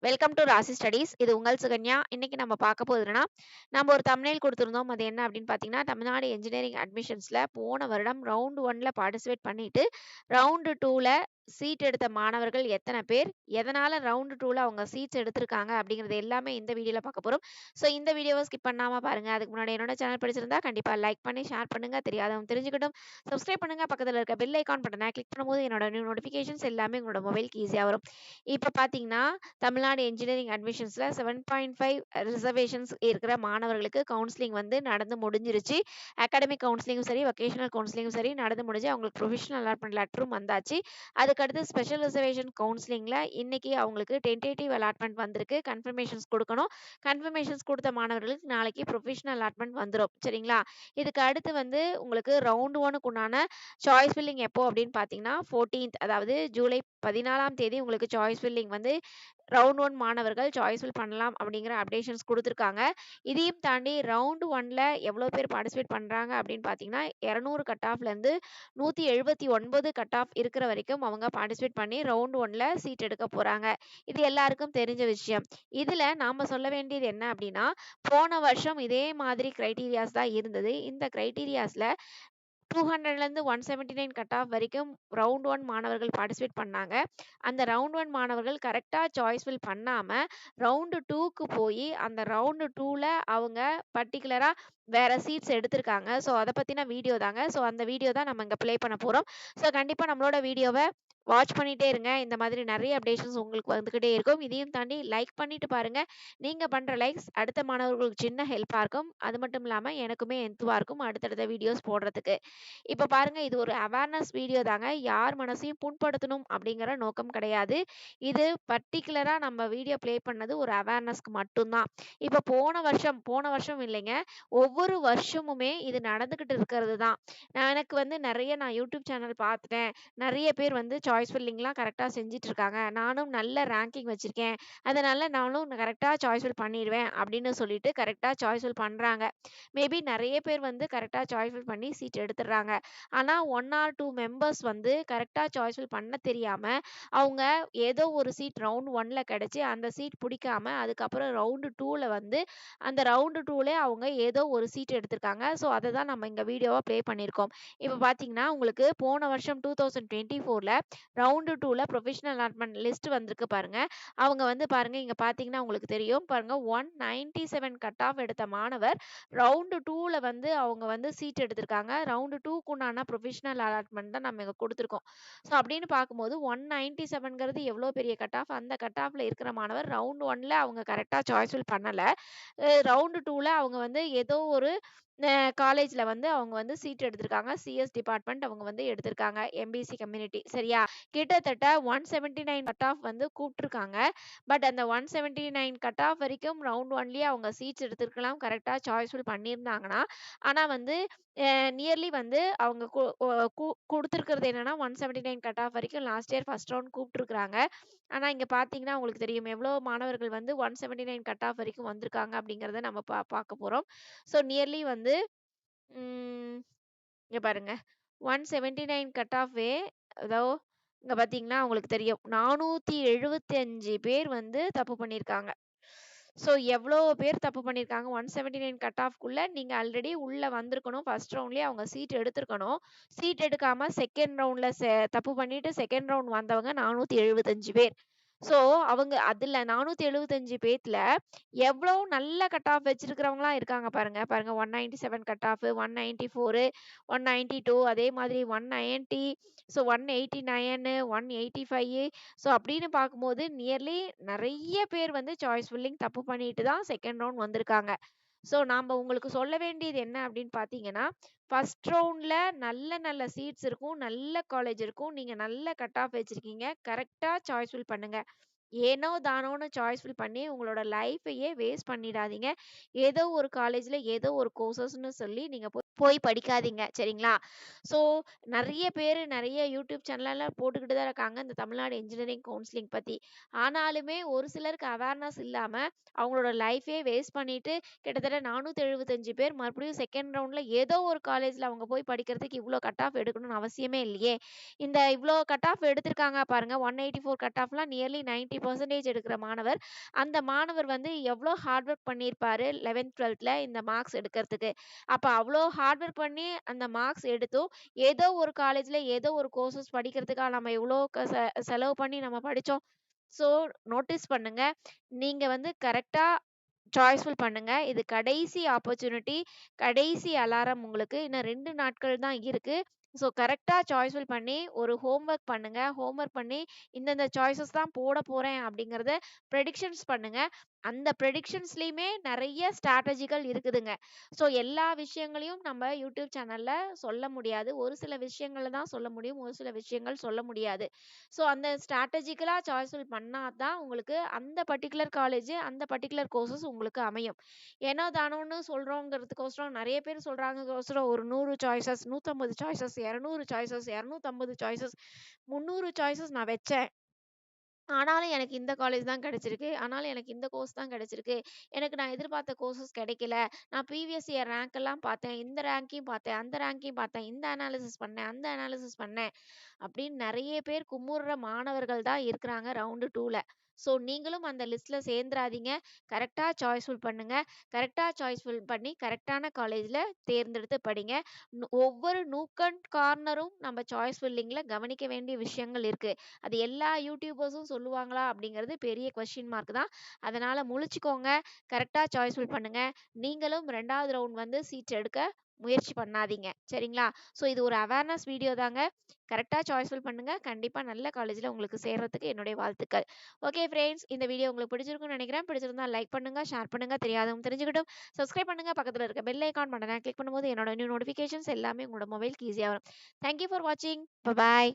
Welcome to ராசி studies. இது உங்கள் சுகன்யா. இன்னைக்கு நம்ம பார்க்க போறது என்னன்னா, நம்ம ஒரு தம்ப்நெயில் குடுத்திருந்தோம். அது என்ன அப்படின்னு பார்த்தீங்கன்னா, தமிழ்நாடு என்ஜினியரிங் அட்மிஷன்ஸ்ல போன வருடம் ரவுண்ட் 1ல பார்ட்டிசிபேட் பண்ணிட்டு, ரவுண்ட் 2ல சீட் எடுத்த மாணவர்கள் எத்தன பேர்? எதனால ரவுண்ட் 2ல அவங்க சீட்ஸ் எடுத்திருக்காங்க அப்படிங்கிறது எல்லாமே இந்த வீடியோல பார்க்க போறோம். ஸோ இந்த வீடியோவ ஸ்கிப் பண்ணாம பாருங்க. அதுக்கு முன்னாடி என்னோட சேனல் பிடிச்சிருந்தா கண்டிப்பா லைக் பண்ணி ஷேர் பண்ணுங்க. தெரியாதவங்க தெரிஞ்சுக்கட்டும். சப்ஸ்கிரைப் பண்ணுங்க. பக்கத்துல இருக்க பெல் ஐகான் பட்டன கிளிக் பண்ணும்போது என்னோட நியூ நோட்டிஃபிகேஷன்ஸ் எல்லாமே உங்களோட மொபைலுக்கு ஈஸியா வரும். இப்ப பார்த்தீங்கன்னா, தமிழ்நாடு என்ஜினியரிங் அட்மிஷன்ஸ்ல 7.5 ரிசர்வேஷன்ஸ் இருக்கிற மாணவர்களுக்கு கவுன்சிலிங் வந்து நடந்து முடிஞ்சிருச்சு. அகாடமிக் கவுன்சிலிங்கும் சரி, வொகேஷனல் கவுன்சிலிங்கும் சரி நடந்து முடிஞ்சு அவங்களுக்கு ப்ரொவிஷனல் அலாட்மெண்ட் லெட்டரும் வந்தாச்சு. அதுக்கடுத்து ஸ்பெஷல் ரிசர்வேஷன் கவுன்சிலிங்ல இன்னைக்கு அவங்களுக்கு டென்டேட்டிவ் அலாட்மெண்ட் வந்திருக்கு. கன்ஃபர்மேஷன்ஸ் குடுக்கணும். கன்ஃபர்மேஷன்ஸ் குடுத்த மாணவர்களுக்கு நாளைக்கு ப்ரொவிஷனல் அலாட்மெண்ட் வந்துரும். சரிங்களா? இதுக்கு அடுத்து வந்து உங்களுக்கு ரவுண்ட் 1க்கு உண்டான சாய்ஸ் ஃபில்லிங் எப்போ அப்படின்னு பார்த்தீங்கன்னா, 14th அதாவது ஜூலை 14ஆம் தேதி உங்களுக்கு சாய்ஸ் ஃபில்லிங் வந்து ரவுண்ட் 1 மாணவர்கள் சாய்ஸ் ஃபில் பண்ணலாம் அப்படிங்கிற அப்டேஷன்ஸ் குடுத்துருக்காங்க. இதையும் தாண்டி ரவுண்ட் 1ல எவ்வளோ பேர் பார்ட்டிசிபேட் பண்றாங்க அப்படின்னு பார்த்தீங்கன்னா, 200 கட் ஆஃப்லேருந்து 179 கட் ஆஃப் இருக்கிற வரைக்கும் அவங்க பார்ட்டிசிபேட் பண்ணி ரவுண்ட் 1ல சீட் எடுக்க போறாங்க. இது எல்லாருக்கும் தெரிஞ்ச விஷயம். இதுல நாம சொல்ல வேண்டியது என்ன அப்படின்னா, போன வருஷம் இதே மாதிரி கிரைட்டீரியாஸ் தான் இருந்தது. இந்த கிரைட்டீரியாஸ்ல 200லேருந்து 179 கட் ஆஃப் வரைக்கும் ரவுண்ட் 1 மாணவர்கள் பார்ட்டிசிபேட் பண்ணாங்க. அந்த ரவுண்ட் 1 மாணவர்கள் கரெக்ட்டா சாய்ஸ் ஃபில் பண்ணாம, ரவுண்ட் 2க்கு போயி, அந்த ரவுண்ட் 2ல அவங்க பர்ட்டிகுலரா வேற சீட்ஸ் எடுத்திருக்காங்க. ஸோ, அத பத்தின வீடியோ தாங்க. ஸோ, அந்த வீடியோ தான் நம்ம இங்க ப்ளே பண்ண போறோம். ஸோ, கண்டிப்பா நம்மளோட வீடியோவ வாட்ச் பண்ணிட்டே இருங்க. இந்த மாதிரி நெறைய அப்டேஷன்ஸ் உங்களுக்கு வந்துகிட்டே இருக்கும். இதையும் தாண்டி லைக் பண்ணிட்டு பாருங்க. நீங்க பண்ற லைக்ஸ் அடுத்த மாணவர்களுக்கு சின்ன ஹெல்ப்பா இருக்கும். அது மட்டும் இல்லாம எனக்குமே எந்துவா இருக்கும் அடுத்தடுத்த வீடியோஸ் போடுறதுக்கு. இப்ப பாருங்க இது ஒரு அவேர்னஸ் வீடியோ தாங்க. யார் மனசையும் புண்படுத்தணும் அப்படிங்கிற நோக்கம் கிடையாது. இது பர்ட்டிகுலரா நம்ம வீடியோ ப்ளே பண்ணது ஒரு அவேர்னஸ்க்கு மட்டும் தான். இப்ப போன வருஷம் இல்லைங்க. ஒவ்வொரு வருஷமுமே இது நடந்துகிட்டு இருக்கிறது தான். எனக்கு வந்து நான் யூடியூப் சேனல் பார்த்துட்டேன். நெறைய பேர் வந்து சாய்ஸ் ஃபில்லிங்லாம் கரெக்ட்டா செஞ்சுட்டு இருக்காங்க. நானும் நல்ல ரேங்கிங் வச்சிருக்கேன். அதனால நானும் கரெக்ட்டா சாய்ஸ் ஃபில் பண்ணிருவேன் அப்படின்னு சொல்லிட்டு கரெக்ட்டா சாய்ஸ் ஃபில் பண்றாங்க. மேபி நெறைய பேர் வந்து கரெக்ட்டா சாய்ஸ் ஃபில் பண்ணி சீட் எடுத்துடுறாங்க. ஆனா 1 ஆர் 2 மெம்பர்ஸ் வந்து கரெக்ட்டா சாய்ஸ் ஃபில் பண்ண தெரியாம, அவங்க ஏதோ ஒரு சீட் ரவுண்ட் 1ல கிடைச்சு, அந்த சீட் புடிக்காம அதுக்கப்புறம் ரவுண்ட் 2ல வந்து அந்த ரவுண்ட் 2லே அவங்க ஏதோ ஒரு சீட் எடுத்திருக்காங்க. ஸோ, அத தான் நம்ம இங்க வீடியோவா ப்ளே பண்ணியிருக்கோம். இப்ப பார்த்தீங்கன்னா, உங்களுக்கு போன வருஷம் 2024ல ரவுண்ட் 2ல ப்ரொவிஷனல் அலாட்மெண்ட் லிஸ்ட் வந்திருக்கு பாருங்க. அவங்க வந்து பாருங்க இங்க பார்த்தீங்கன்னா உங்களுக்கு தெரியும். பாருங்க 197 கட் ஆஃப் எடுத்த மாணவர் ரவுண்ட் 2ல வந்து அவங்க வந்து சீட் எடுத்திருக்காங்க. ரவுண்ட் 2க்கு உண்டான ப்ரொவிஷனல் அலாட்மெண்ட் தான் நம்ம இங்க குடுத்துருக்கோம். ஸோ அப்படின்னு பார்க்கும்போது 197ங்கிறது எவ்வளோ பெரிய கட் ஆஃப். அந்த கட் ஆஃப்ல இருக்கிற மாணவர் ரவுண்ட் 1ல அவங்க கரெக்ட்டா சாய்ஸ் ஃபில் பண்ணல. ரவுண்ட் 2ல அவங்க வந்து ஏதோ ஒரு அ காலேஜ்ல வந்து அவங்க வந்து சீட் எடுத்திருக்காங்க. சிஎஸ் டிபார்ட்மெண்ட் அவங்க வந்து எடுத்திருக்காங்க. எம்பிசி கம்யூனிட்டி சரியா? கிட்டத்தட்ட 179 கட் ஆஃப் வந்து கூப்ட்டுருக்காங்க. பட் அந்த 179 கட் ஆஃப் வரைக்கும் ரவுண்ட் 1லயே அவங்க சீட்ஸ் எடுத்திருக்கலாம். கரெக்ட்டா சாய்ஸ் ஃபில் பண்ணியிருந்தாங்கன்னா, ஆனா வந்து நியர்லி வந்து அவங்க கு ஒ கு குடுத்துருக்கிறது என்னன்னா 179 கட் ஆஃப் வரைக்கும் லாஸ்ட் இயர் ஃபர்ஸ்ட் ரவுண்ட் கூப்ட்டுருக்காங்க. ஆனா இங்க பார்த்தீங்கன்னா, உங்களுக்கு தெரியும் எவ்வளோ மாணவர்கள் வந்து 179 கட் ஆஃப் வரைக்கும் வந்திருக்காங்க அப்படிங்கிறத நம்ம பார்க்க போறோம். ஸோ நியர்லி வந்து ம் இங்க பாருங்க 179 கட் ஆஃபே அதோ இங்க பார்த்தீங்கன்னா, உங்களுக்கு தெரியும் 475 பேர் வந்து தப்பு பண்ணியிருக்காங்க. ஸோ எவ்வளோ பேர் தப்பு பண்ணியிருக்காங்க. 179 கட் ஆஃப்குள்ள நீங்க ஆல்ரெடி உள்ள வந்திருக்கணும். ஃபர்ஸ்ட் ரவுண்ட்லயே அவங்க சீட் எடுத்திருக்கணும். சீட் எடுக்காம செகண்ட் ரவுண்ட்ல தப்பு பண்ணிட்டு செகண்ட் ரவுண்ட் வந்தவங்க 475 பேர். ஸோ அவங்க அதுல 475 பேத்துல எவ்வளோ நல்ல கட் ஆஃப் வச்சிருக்கிறவங்கலாம் இருக்காங்க பாருங்க. பாருங்க 197 கட் ஆஃப், 194, 192 அதே மாதிரி 190 ஸோ 189, 185 ஸோ அப்படின்னு பார்க்கும்போது நியர்லி நெறைய பேர் வந்து சாய்ஸ் ஃபில்லிங் தப்பு பண்ணிட்டு தான் செகண்ட் ரவுண்ட் வந்திருக்காங்க. ஸோ நாம உங்களுக்கு சொல்ல வேண்டியது என்ன அப்படின்னு பார்த்தீங்கன்னா, ஃபர்ஸ்ட் ரவுண்ட்ல நல்ல நல்ல சீட்ஸ் இருக்கும். நல்ல காலேஜ் இருக்கும். நீங்க நல்ல கட் ஆஃப் வச்சிருக்கீங்க. கரெக்ட்டா சாய்ஸ் ஃபில் பண்ணுங்க. ஏனோ தானோன்னு சாய்ஸ் ஃபில் பண்ணி உங்களோட லைஃப்பையே வேஸ்ட் பண்ணிடாதீங்க. ஏதோ ஒரு காலேஜ்ல ஏதோ ஒரு கோர்சஸ்ன்னு சொல்லி நீங்க போய் போய் படிக்காதீங்க. சரிங்களா? ஸோ நெறைய பேரு நெறைய யூடியூப் சேனலெல்லாம் போட்டுக்கிட்டு தான் இருக்காங்க. இந்த தமிழ்நாடு இன்ஜினியரிங் கவுன்சிலிங் பத்தி. ஆனாலுமே ஒரு சிலருக்கு அவேர்னஸ் இல்லாம, அவங்களோட லைஃபே வேஸ்ட் பண்ணிட்டு, கிட்டத்தட்ட 475 பேர் மறுபடியும் செகண்ட் ரவுண்ட்ல ஏதோ ஒரு காலேஜ்ல அவங்க போய் படிக்கிறதுக்கு இவ்ளோ கட் ஆஃப் எடுக்கணும்னு அவசியமே இல்லையே! இந்த இவ்ளோ கட் ஆஃப் எடுத்திருக்காங்க பாருங்க. 184 கட் ஆஃப்லாம் நியர்லி 90% எடுக்கிற மாணவர். அந்த மாணவர் வந்து எவ்ளோ ஹார்ட் ஒர்க் பண்ணியிருப்பாரு 11த், 12த்ல இந்த மார்க்ஸ் எடுக்கறதுக்கு. அப்ப அவ்ளோ ஹார்ட் ஒர்க் பண்ணி அந்த மார்க்ஸ் எடுத்தும், ஏதோ ஒரு காலேஜ்ல ஏதோ ஒரு கோர்சஸ் படிக்கிறதுக்கா நம்ம இவ்ளோ செலவு பண்ணி நம்ம படிச்சோம். ஸோ நோட்டீஸ் பண்ணுங்க. நீங்க வந்து கரெக்ட்டா சாய்ஸ்ஃபுல் பண்ணுங்க. இது கடைசி ஆப்பர்ச்சுனிட்டி, கடைசி அலாரம் உங்களுக்கு. இன்னும் 2 நாட்கள் தான் இருக்கு. ஸோ கரெக்ட்டா சாய்ஸ்ஃபுல் பண்ணி ஒரு ஹோம் ஒர்க் பண்ணுங்க. ஹோம் ஒர்க் பண்ணி இந்தந்த சாய்ஸஸ் தான் போடப் போறேன் அப்படிங்கிறத ப்ரெடிக்ஷன்ஸ் பண்ணுங்க. அந்த ப்ரெடிக்ஷன்ஸ்லயுமே நெறைய ஸ்ட்ராட்டஜிகள் இருக்குதுங்க. ஸோ எல்லா விஷயங்களையும் நம்ம யூடியூப் சேனல்ல சொல்ல முடியாது. ஒரு சில விஷயங்கள தான் சொல்ல முடியும். ஒரு சில விஷயங்கள் சொல்ல முடியாது. ஸோ அந்த ஸ்ட்ராட்டஜிக்கலா சாய்ஸ்ஃபுல் பண்ணா தான் உங்களுக்கு அந்த பர்ட்டிகுலர் காலேஜ், அந்த பர்ட்டிகுலர் கோர்சஸ் உங்களுக்கு அமையும். ஏனோ தானோன்னு சொல்றோங்கிறதுக்கோசரம் நெறைய பேர் சொல்றாங்கங்கோசரம் ஒரு 100 choices, 150 choices, 200 choices, 250 choices, 300 choices நான் வச்சேன். ஆனாலும் எனக்கு இந்த காலேஜ் தான் கிடைச்சிருக்கு. ஆனாலும் எனக்கு இந்த கோர்ஸ் தான் கிடைச்சிருக்கு. எனக்கு நான் எதிர்பார்த்த கோர்சஸ் கிடைக்கல. நான் ப்ரீவியஸ் இயர் ரேங்க் எல்லாம் பார்த்தேன். இந்த ரேங்கையும் பார்த்தேன். அந்த ரேங்கையும் பார்த்தேன். இந்த அனாலிசிஸ் பண்ணேன். அந்த அனாலிசிஸ் பண்ணேன். அப்படின்னு நெறைய பேர் குமுறுற மாணவர்கள் தான் இருக்கிறாங்க ரவுண்டு 2ல. ஸோ நீங்களும் அந்த லிஸ்ட்ல சேர்ந்துராதீங்க. கரெக்ட்டா சாய்ஸ்ஃபுல் பண்ணுங்க. கரெக்ட்டா சாய்ஸ்ஃபுல் பண்ணி கரெக்ட்டான காலேஜ்ல தேர்ந்தெடுத்து படிங்க. ஒவ்வொரு நூக் அண்ட் கார்னரும் நம்ம சாய்ஸ்ஃபுல்லிங்ல கவனிக்க வேண்டிய விஷயங்கள் இருக்கு. அது எல்லா யூடியூபர்ஸும் சொல்லுவாங்களா? அப்படிங்கிறது பெரிய கொஸ்டின் மார்க் தான். அதனால முழிச்சுக்கோங்க. கரெக்ட்டா சாய்ஸ்ஃபுல் பண்ணுங்க. நீங்களும் 2வது ரவுண்ட் வந்து சீட் எடுக்க முயற்சி பண்ணாதீங்க. சரிங்களா? ஸோ இது ஒரு அவேர்னஸ் வீடியோ தாங்க. கரெக்ட்டா சாய்ஸ்ஃபுல் பண்ணுங்க. கண்டிப்பா நல்ல காலேஜ்ல உங்களுக்கு சேர்றதுக்கு என்னுடைய வாழ்த்துக்கள். ஓகே ஃபிரெண்ட்ஸ், இந்த வீடியோ உங்களுக்கு பிடிச்சிருக்கும்னு நினைக்கிறேன். பிடிச்சிருந்தா லைக் பண்ணுங்க, ஷேர் பண்ணுங்க, தெரியாதவங்க தெரிஞ்சுக்கட்டும். சப்ஸ்கிரைப் பண்ணுங்க. பக்கத்துல இருக்க பெல் ஐகான் பட்டன கிளிக் பண்ணும்போது என்னோட நியூ நோட்டிஃபிகேஷன்ஸ் எல்லாமே உங்களோட மொபைல்க்கு ஈஸியா வரும். தேங்க் யூ ஃபார் வாட்சிங். பை.